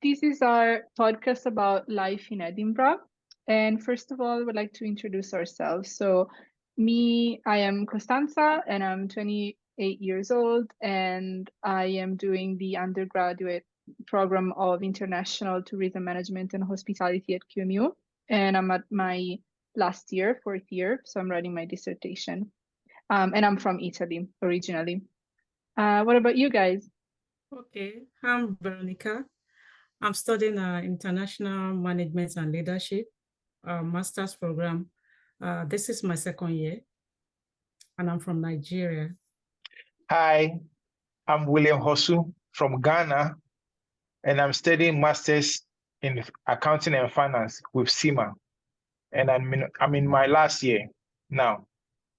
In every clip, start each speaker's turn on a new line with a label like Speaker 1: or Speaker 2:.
Speaker 1: This is our podcast about life in Edinburgh. And first of all, we'd like to introduce ourselves. So, I am Costanza, and I'm 28 years old, and I am doing the undergraduate program of International Tourism Management and Hospitality at QMU. And I'm at my last year, fourth year, so I'm writing my dissertation. And I'm from Italy originally. What about you guys?
Speaker 2: Okay, I'm Veronica. I'm studying international management and leadership, master's program. This is my second year, and I'm from Nigeria.
Speaker 3: Hi, I'm William Hosu from Ghana, and I'm studying masters in accounting and finance with SEMA, and I'm in my last year now.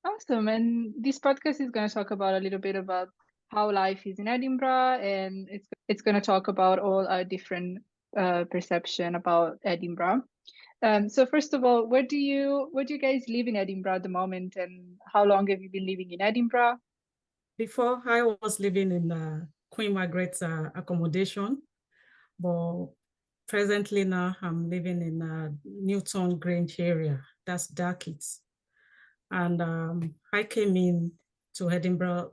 Speaker 1: Awesome. And this podcast is going to talk about a little bit about how life is in Edinburgh, and it's going to talk about all our different perception about Edinburgh. So first of all, where do you guys live in Edinburgh at the moment, and how long have you been living in Edinburgh?
Speaker 2: Before, I was living in Queen Margaret's accommodation, but presently now I'm living in Newton Grange area. That's Darkits. And I came in to Edinburgh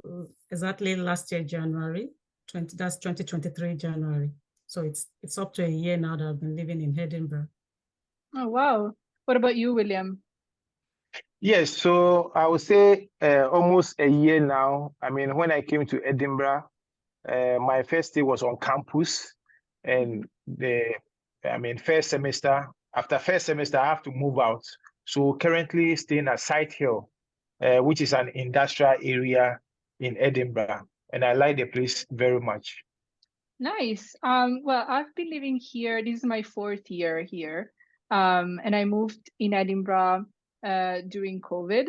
Speaker 2: exactly last year, January, that's 2023 January. So it's up to a year now that I've been living in Edinburgh.
Speaker 1: Oh, wow. What about you, William?
Speaker 3: Yes, so I would say almost a year now. I mean, when I came to Edinburgh, my first day was on campus, and first semester. After first semester, I have to move out. So currently staying at Site Hill, which is an industrial area in Edinburgh, and I like the place very much.
Speaker 1: Nice. Well, I've been living here. This is my fourth year here. And I moved in Edinburgh during COVID.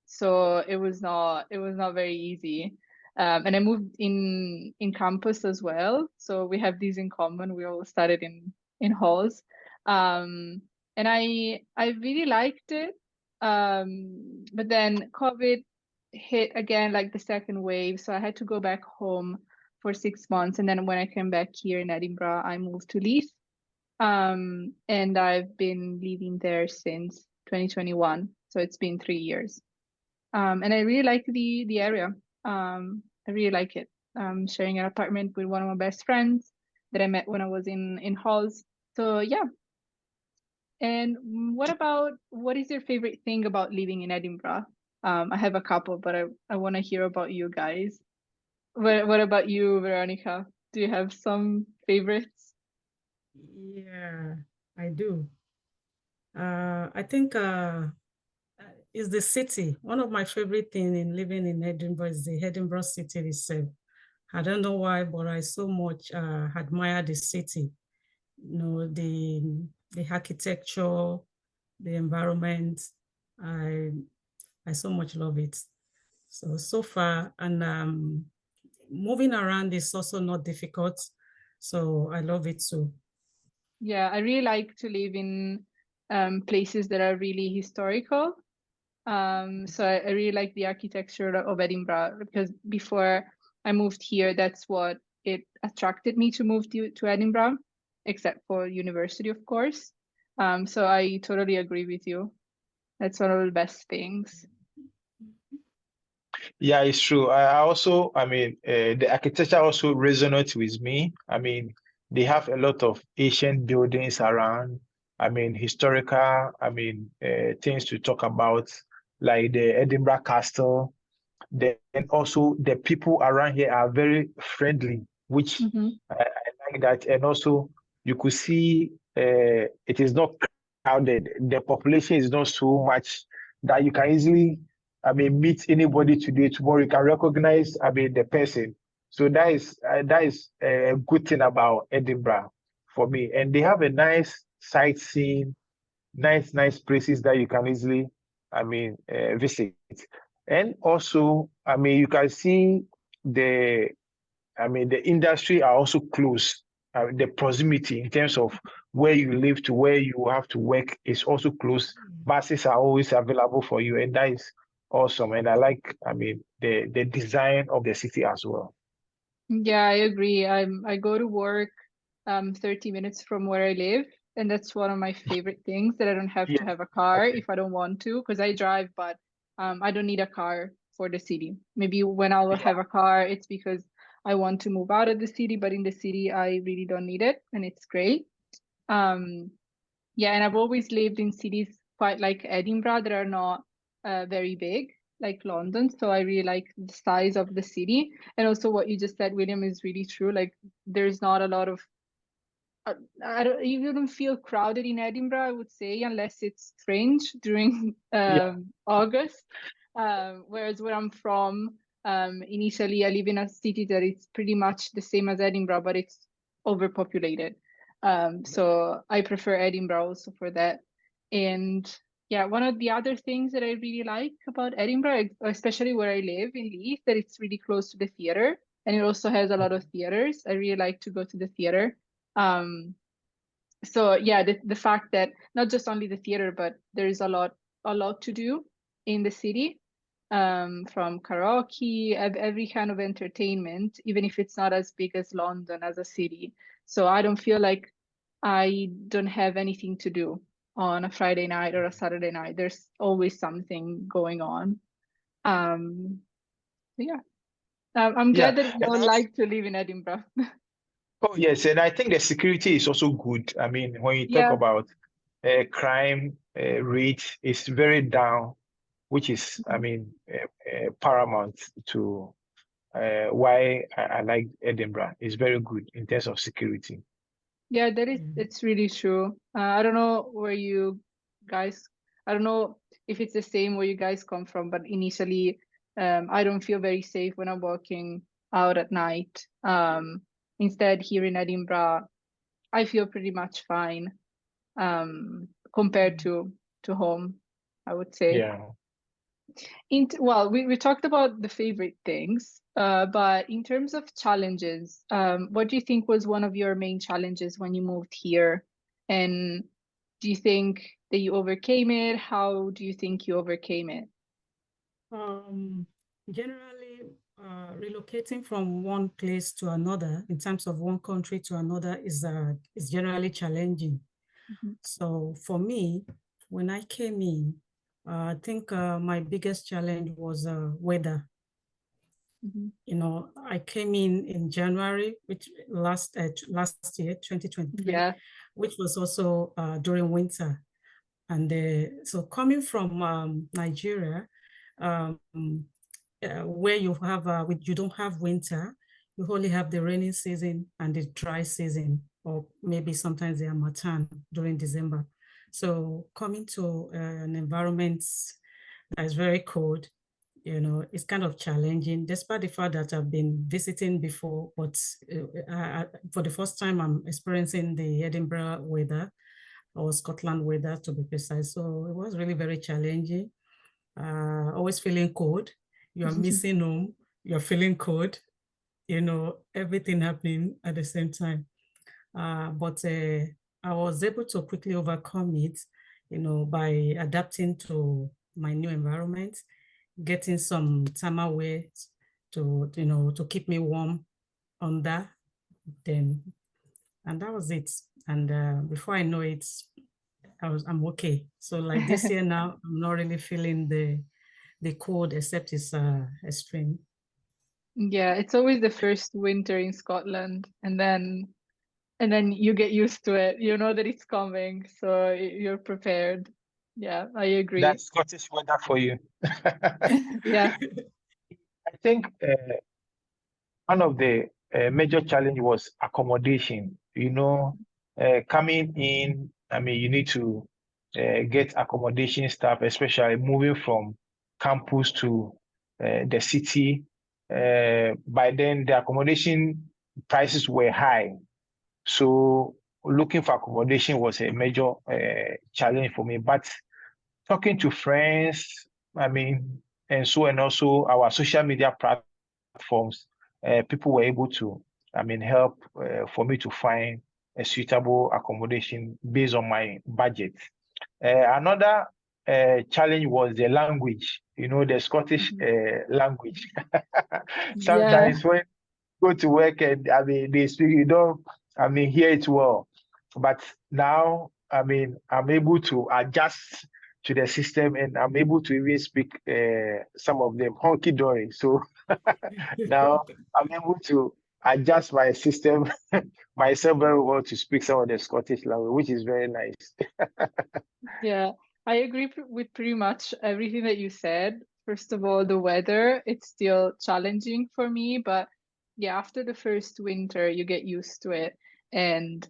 Speaker 1: So it was not very easy. And I moved in campus as well. So we have this in common. We all started in halls. Um, and I really liked it. But then COVID hit again, like the second wave. So I had to go back home for 6 months. And then when I came back here in Edinburgh, I moved to Leith. And I've been living there since 2021. So it's been 3 years. And I really like the area. I really like it. Sharing an apartment with one of my best friends that I met when I was in halls. So yeah. And what is your favorite thing about living in Edinburgh? I have a couple, but I want to hear about you guys. What about you, Veronica? Do you have some favorites?
Speaker 2: Yeah, I do. I think is the city. One of my favorite things in living in Edinburgh is the Edinburgh city itself. I don't know why, but I so much admire the city. You know, the architecture, the environment. I I so much love it. So far, and moving around is also not difficult. So I love it too.
Speaker 1: Yeah, I really like to live in places that are really historical. So I really like the architecture of Edinburgh because before I moved here, that's what it attracted me to move to Edinburgh, except for university, of course. So I totally agree with you. That's one of the best things.
Speaker 3: Yeah, it's true. The architecture also resonates with me. I mean, they have a lot of ancient buildings around. I mean, historical, things to talk about, like the Edinburgh Castle. Then also the people around here are very friendly, which
Speaker 1: Hmm.
Speaker 3: I like that. And also you could see it is not crowded. The population is not so much that you can easily, meet anybody today, tomorrow you can recognize, the person. So that is a good thing about Edinburgh for me. And they have a nice sightseeing, nice places that you can easily, visit. And also, you can see the, the industry are also close. The proximity in terms of where you live to where you have to work is also close. Buses are always available for you, and that is awesome. And I like, the design of the city as well.
Speaker 1: Yeah, I agree. I go to work 30 minutes from where I live. And that's one of my favorite things, that I don't have to
Speaker 3: Yes.
Speaker 1: have a car
Speaker 3: Okay.
Speaker 1: if I don't want to, because I drive, but I don't need a car for the city. Maybe when I will
Speaker 3: Yeah.
Speaker 1: have a car, it's because I want to move out of the city, but in the city, I really don't need it, and it's great. Um, yeah, and I've always lived in cities quite like Edinburgh that are not very big, like London. So I really like the size of the city. And also what you just said, William, is really true. Like there's not a lot of you don't feel crowded in Edinburgh, I would say, unless it's strange during
Speaker 3: Yeah.
Speaker 1: August. Whereas where I'm from, in Italy, I live in a city that is pretty much the same as Edinburgh, but it's overpopulated. So I prefer Edinburgh also for that. And yeah, one of the other things that I really like about Edinburgh, especially where I live in Leith, that it's really close to the theatre, and it also has a lot of theatres. I really like to go to the theatre. Um, so yeah, the fact that not just only the theater, but there's a lot to do in the city, from karaoke, every kind of entertainment, even if it's not as big as London as a city. So I don't feel like I don't have anything to do on a Friday night or a Saturday night. There's always something going on. Um, yeah, I'm glad
Speaker 3: Yeah.
Speaker 1: that you
Speaker 3: And
Speaker 1: all
Speaker 3: also,
Speaker 1: like to live in Edinburgh.
Speaker 3: oh yes, and I think the security is also good. I mean, when you talk
Speaker 1: Yeah.
Speaker 3: about crime rate, is very down, which is, I mean, paramount to why I like Edinburgh. It's very good in terms of security.
Speaker 1: Yeah, that is,
Speaker 2: Yeah.
Speaker 1: it's really true. I don't know where you guys, I don't know if it's the same where you guys come from, but initially, I don't feel very safe when I'm walking out at night. Instead, here in Edinburgh, I feel pretty much fine, compared to home, I would say.
Speaker 3: Yeah.
Speaker 1: Well, we talked about the favorite things, but in terms of challenges, what do you think was one of your main challenges when you moved here? And do you think that you overcame it? How do you think you overcame it?
Speaker 2: Um, Generally, relocating from one place to another, in terms of one country to another, is generally challenging.
Speaker 1: Mhm,
Speaker 2: So for me, when I came in, I think my biggest challenge was weather.
Speaker 1: mhm.
Speaker 2: You know, I came in January, which last year, 2023,
Speaker 1: Yeah,
Speaker 2: which was also during winter. And so coming from Nigeria, um, where you don't have winter, you only have the rainy season and the dry season, or maybe sometimes the harmattan during December. So coming to an environment that is very cold, you know, it's kind of challenging, despite the fact that I've been visiting before, but for the first time, I'm experiencing the Edinburgh weather, or Scotland weather to be precise. So it was really very challenging. Always feeling cold. You're missing home. You're feeling cold. You know, everything happening at the same time. But I was able to quickly overcome it, you know, by adapting to my new environment, getting some thermal wear to, you know, to keep me warm under then, and that was it. And before I know it, I'm okay. So like this year now, I'm not really feeling the cold, except it's extreme.
Speaker 1: yeah. It's always the first winter in Scotland, and then you get used to it. You know that it's coming, so you're prepared. Yeah, I agree.
Speaker 3: That's Scottish weather for you.
Speaker 1: Yeah.
Speaker 3: I think one of the major challenge was accommodation. You know, coming in, I mean, you need to get accommodation stuff, especially moving from campus to the city. By then, the accommodation prices were high. So looking for accommodation was a major challenge for me. But talking to friends, I mean, and also our social media platforms, people were able to, I mean, help for me to find a suitable accommodation based on my budget. Another challenge was the language, you know, the Scottish
Speaker 1: Mhm.
Speaker 3: language.
Speaker 1: Yeah.
Speaker 3: Sometimes when you go to work and I mean they speak, you don't I mean, hear it well. But now, I mean, I'm able to adjust to the system, and I'm able to even speak some of them honky dory. So now I'm able to adjust my system myself very well to speak some of the Scottish language, which is very nice.
Speaker 1: Yeah, I agree with pretty much everything that you said. First of all, the weather, it's still challenging for me, but yeah, after the first winter, you get used to it. And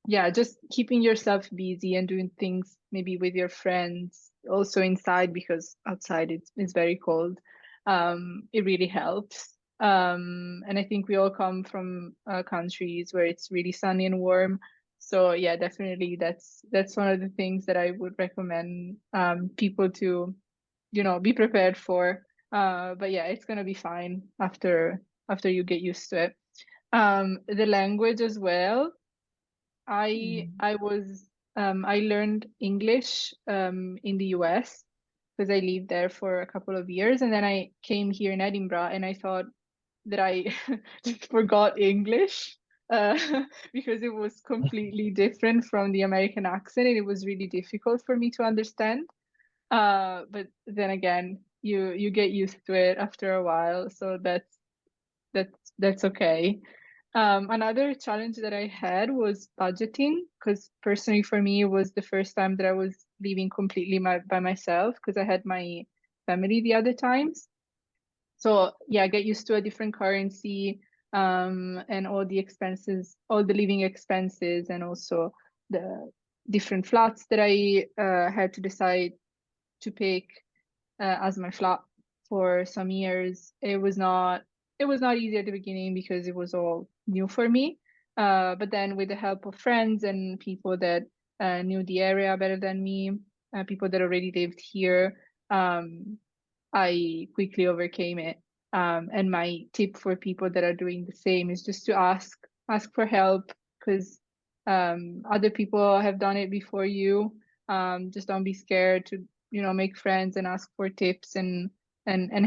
Speaker 1: yeah, just keeping yourself busy and doing things maybe with your friends, also inside because outside it's very cold. It really helps. And I think we all come from countries where it's really sunny and warm. So yeah, definitely that's one of the things that I would recommend people to, be prepared for. But yeah, it's gonna be fine after you get used to it. The language as well. I learned English in the US because I lived there for a couple of years, and then I came here in Edinburgh, and I thought that I just forgot English uh, because it was completely different from the American accent, and it was really difficult for me to understand. But then again, you get used to it after a while, so that's okay. Another challenge that I had was budgeting, because personally for me, it was the first time that I was living completely by myself because I had my family the other times. So yeah, get used to a different currency, and all the expenses, all the living expenses, and also the different flats that I had to decide to pick as my flat for some years. It was not easy at the beginning because it was all new for me. But then with the help of friends and people that knew the area better than me, people that already lived here, I quickly overcame it. And my tip for people that are doing the same is just to ask for help, because other people have done it before you. Just don't be scared to make friends and ask for tips and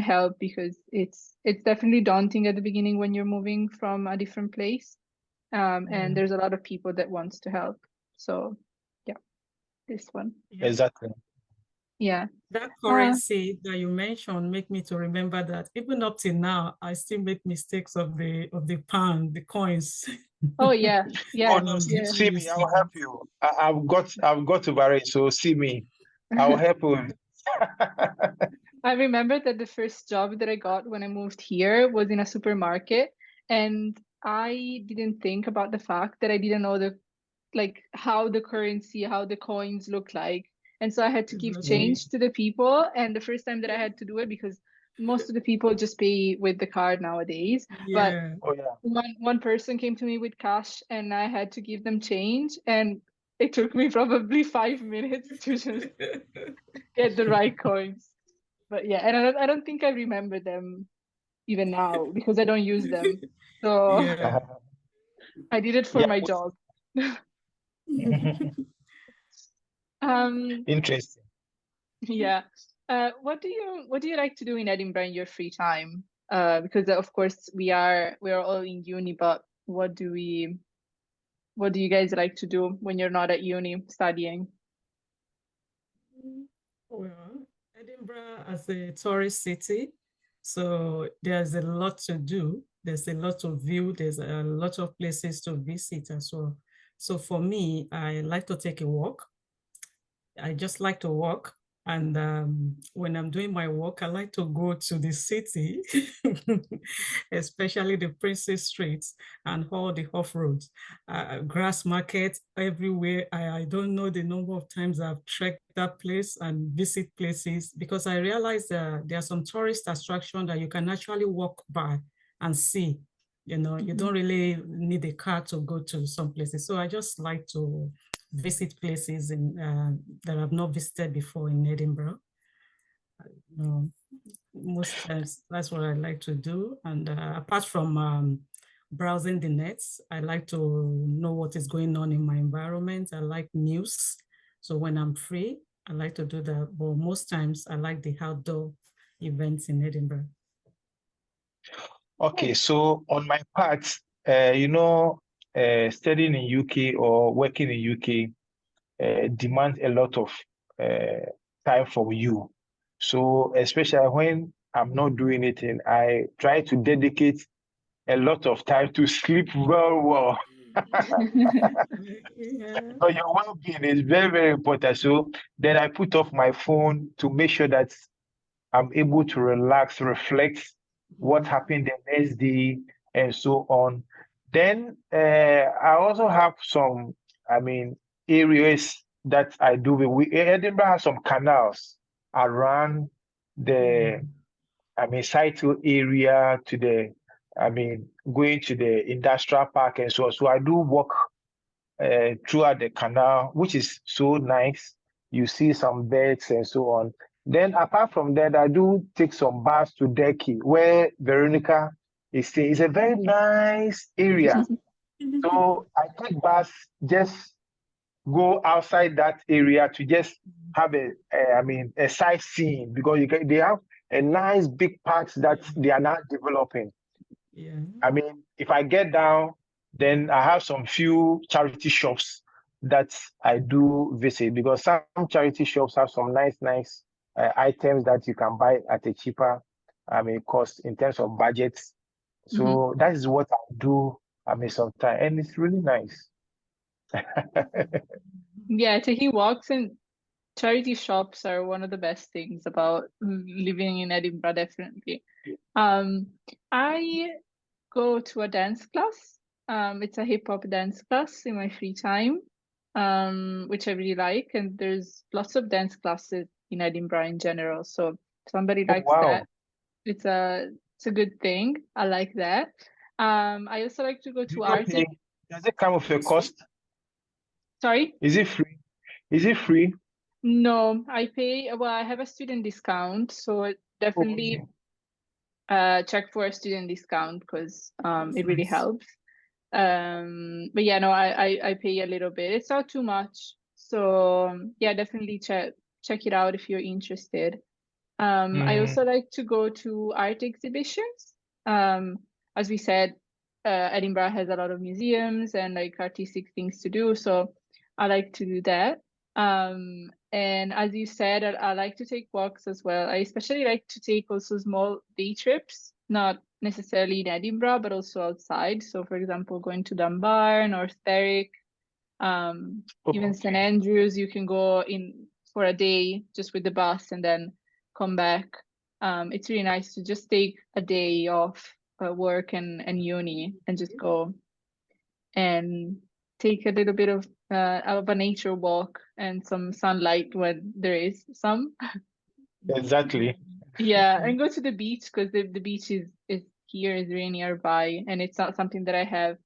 Speaker 1: help, because it's definitely daunting at the beginning when you're moving from a different place. And there's a lot of people that wants to help. So yeah, this one.
Speaker 2: Yeah.
Speaker 3: Exactly.
Speaker 1: Yeah.
Speaker 2: That currency that you mentioned make me to remember that even up till now, I still make mistakes of the pound, the coins.
Speaker 1: Oh yeah, yeah,
Speaker 3: Oh no,
Speaker 1: yeah.
Speaker 3: see me, I'll help you. I've got to marry, so see me. I'll help you.
Speaker 1: I remember that the first job that I got when I moved here was in a supermarket, and I didn't think about the fact that I didn't know how the currency, how the coins look like. And so I had to give
Speaker 2: Exactly.
Speaker 1: change to the people. And the first time that I had to do it, because most of the people just pay with the card nowadays, but
Speaker 2: Yeah.
Speaker 3: Oh yeah.
Speaker 1: one person came to me with cash and I had to give them change, and it took me probably 5 minutes to just get the right coins. But yeah, and I don't think I remember them even now because I don't use them. So
Speaker 2: Yeah.
Speaker 1: I did it for
Speaker 3: Yeah.
Speaker 1: my job. Um,
Speaker 3: Interesting.
Speaker 1: yeah. What do you like to do in Edinburgh in your free time? Because of course we are all in uni, but what do you guys like to do when you're not at uni studying?
Speaker 2: Well, Edinburgh as a tourist city, so there's a lot to do. There's a lot to view. There's a lot of places to visit as well. So for me, I like to take a walk. I just like to walk. And when I'm doing my walk, I like to go to the city, especially the Princess Streets and all the off roads, grass market everywhere. I don't know the number of times I've trekked that place and visit places, because I realize there are some tourist attractions that you can actually walk by and see. You don't really need a car to go to some places. So I just like to visit places that I've not visited before in Edinburgh. Most times that's what I like to do. And apart from browsing the nets, I like to know what is going on in my environment. I like news. So when I'm free, I like to do that. But most times I like the outdoor events in Edinburgh.
Speaker 3: Okay, so on my part, you know, studying in UK or working in UK demands a lot of time from you. So especially when I'm not doing anything, I try to dedicate a lot of time to sleep well.
Speaker 2: Yeah.
Speaker 3: But your well-being is very, very important. So then I put off my phone to make sure that I'm able to relax, reflect what happened the next day, and so on. Then I also have some, areas that I do. Edinburgh has some canals around the, Cycle area to the, going to the industrial park and so on. So I do walk throughout the canal, which is so nice. You see some birds and so on. Then apart from that, I do take some baths to Deki, where Veronica is staying. It's a very nice area. So I take baths, just go outside that area to just have a sightseeing, because they have a nice big parks that they are now developing.
Speaker 2: Yeah.
Speaker 3: If I get down, then I have some few charity shops that I do visit, because some charity shops have some nice items that you can buy at a cheaper cost in terms of budgets. So that is what I do sometimes, and it's really nice.
Speaker 1: Yeah, taking walks and charity shops are one of the best things about living in Edinburgh, definitely. I go to a dance class. It's a hip hop dance class in my free time, which I really like. And there's lots of dance classes in Edinburgh in general. So if somebody
Speaker 3: Oh,
Speaker 1: likes
Speaker 3: wow.
Speaker 1: that, it's a good thing. I like that. I also like to go
Speaker 3: Do
Speaker 1: to
Speaker 3: you
Speaker 1: art.
Speaker 3: pay? Does it come with a cost?
Speaker 1: Sorry?
Speaker 3: Is it free? Is it free?
Speaker 1: No, I pay. Well, I have a student discount, so definitely check for a student discount because it really helps. But yeah, no, I pay a little bit. It's not too much, so yeah, definitely check it out if you're interested. I also like to go to art exhibitions. As we said, Edinburgh has a lot of museums and like artistic things to do, so I like to do that. And as you said, I like to take walks as well. I especially like to take also small day trips, not necessarily in Edinburgh, but also outside. So, for example, going to Dunbar, North Berwick, even St. Andrews, you can go in for a day just with the bus and then come back. It's really nice to just take a day off work and uni and just go and take a little bit of a nature walk and some sunlight when there is some.
Speaker 3: Exactly.
Speaker 1: Yeah, and go to the beach because the beach is here, is really nearby, and it's not something that I have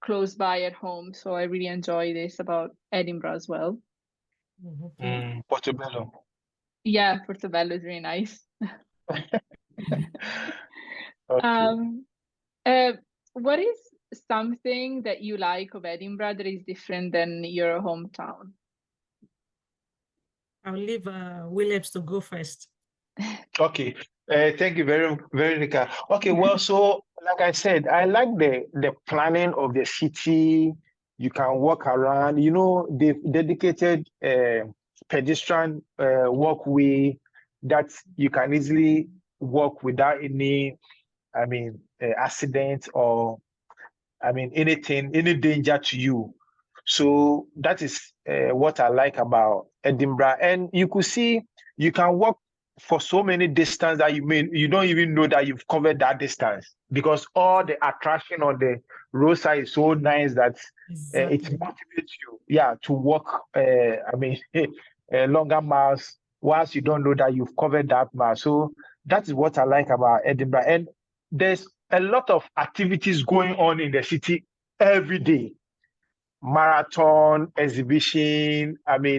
Speaker 1: close by at home. So I really enjoy this about Edinburgh as well.
Speaker 3: Portobello.
Speaker 1: Yeah, Portobello is really nice.
Speaker 3: Okay.
Speaker 1: What is something that you like of Edinburgh that is different than your hometown?
Speaker 2: I'll leave Williams to go first.
Speaker 3: Okay. Thank you very, Veronica. Okay, well, so like I said, I like the planning of the city. You can walk around. They've dedicated pedestrian walkway that you can easily walk without any, accident or, any danger to you. So that is what I like about Edinburgh. And you could see, you can walk for so many distance that you don't even know that you've covered that distance, because all the attraction on the roadside is so nice that it motivates you, to walk, longer miles whilst you don't know that you've covered that mile. So that is what I like about Edinburgh. And there's a lot of activities going on in the city every day. Marathon, exhibition.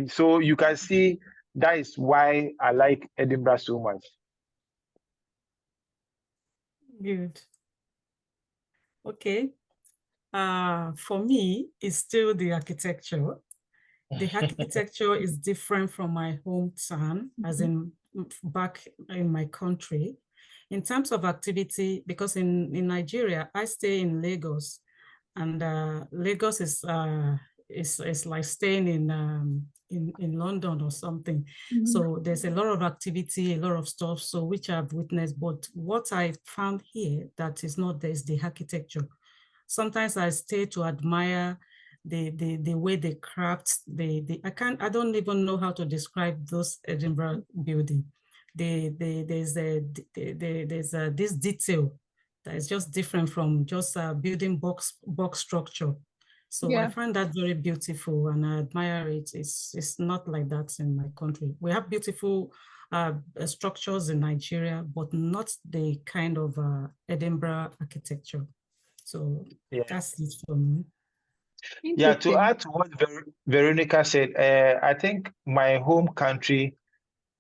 Speaker 3: So you can see that is why I like Edinburgh so much.
Speaker 2: Good. Okay. For me, it's still the architecture. The architecture is different from my hometown, as in back in my country. In terms of activity, because in Nigeria, I stay in Lagos. And Lagos is like staying in London or something.
Speaker 1: Mhm.
Speaker 2: So there's a lot of activity, a lot of stuff, so which I've witnessed. But what I found here that is not there is the architecture. Sometimes I stay to admire the way they craft I don't even know how to describe those Edinburgh building. There's this detail that is just different from just building box structure. So I
Speaker 1: Yeah.
Speaker 2: find that very beautiful and I admire it. It's not like that in my country. We have beautiful structures in Nigeria, but not the kind of Edinburgh architecture. So
Speaker 3: Yeah.
Speaker 2: that's it for me.
Speaker 3: Yeah, to
Speaker 1: Interesting.
Speaker 3: add to what Veronica said, I think my home country,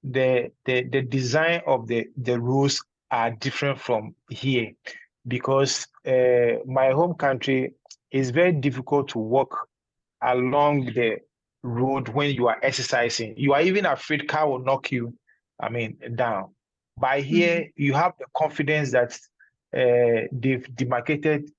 Speaker 3: the design of the rules are different from here, because my home country is very difficult to walk along the road when you are exercising. You are even afraid car will knock you, down. By here, you have the confidence that they've demarcated,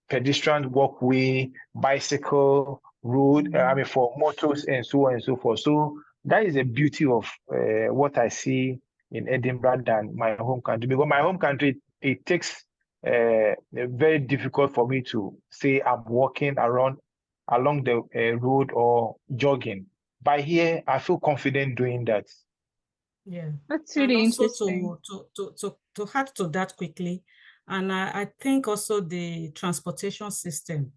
Speaker 3: pedestrian walkway, bicycle road, for motors and so on and so forth. So that is the beauty of what I see in Edinburgh than my home country. Because my home country, it takes very difficult for me to say I'm walking around along the road or jogging. By here, I feel confident doing that.
Speaker 2: Yeah.
Speaker 1: That's
Speaker 2: And
Speaker 1: really
Speaker 2: also
Speaker 1: interesting.
Speaker 2: to add to that quickly, and I think also the transportation system.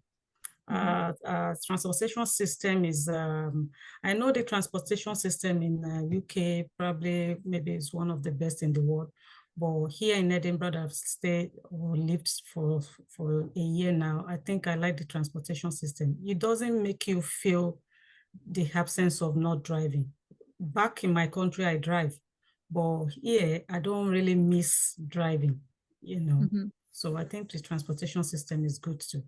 Speaker 2: Transportation system is, I know the transportation system in UK probably maybe is one of the best in the world, but here in Edinburgh, I've stayed or lived for a year now. I think I like the transportation system. It doesn't make you feel the absence of not driving. Back in my country, I drive, but here I don't really miss driving, you know. So I think the transportation system is good too.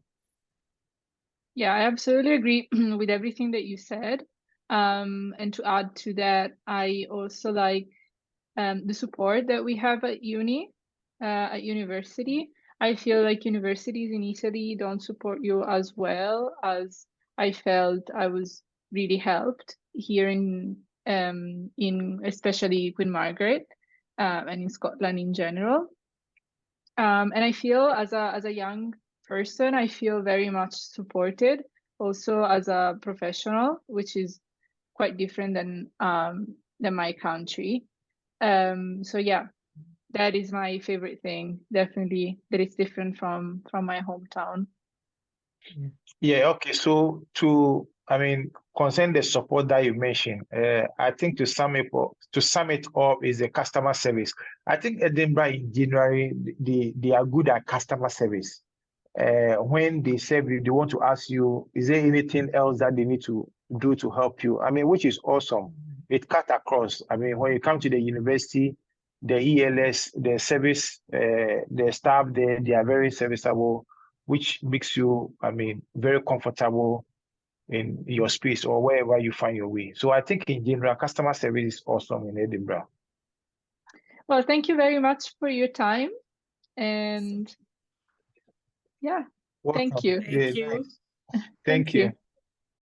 Speaker 1: Yeah, I absolutely agree with everything that you said. And to add to that, I also like the support that we have at university. I feel like universities in Italy don't support you as well as I felt I was really helped here in especially Queen Margaret, and in Scotland in general. And I feel as a young person, I feel very much supported also as a professional, which is quite different than my country. So yeah, that is my favorite thing, definitely, that is different from my hometown.
Speaker 3: Yeah, okay. So concern the support that you mentioned, I think to sum it up is the customer service. I think Edinburgh in January, they are good at customer service. When they serve you, they want to ask you, is there anything else that they need to do to help you? Which is awesome. It cut across. When you come to the university, the ELS, the service, the staff there, they are very serviceable, which makes you, very comfortable in your space or wherever you find your way. So I think in general, customer service is awesome in Edinburgh.
Speaker 1: Well, thank you very much for your time. And yeah,
Speaker 3: Welcome.
Speaker 1: thank you.
Speaker 2: Thank you.
Speaker 3: Nice. Thank you.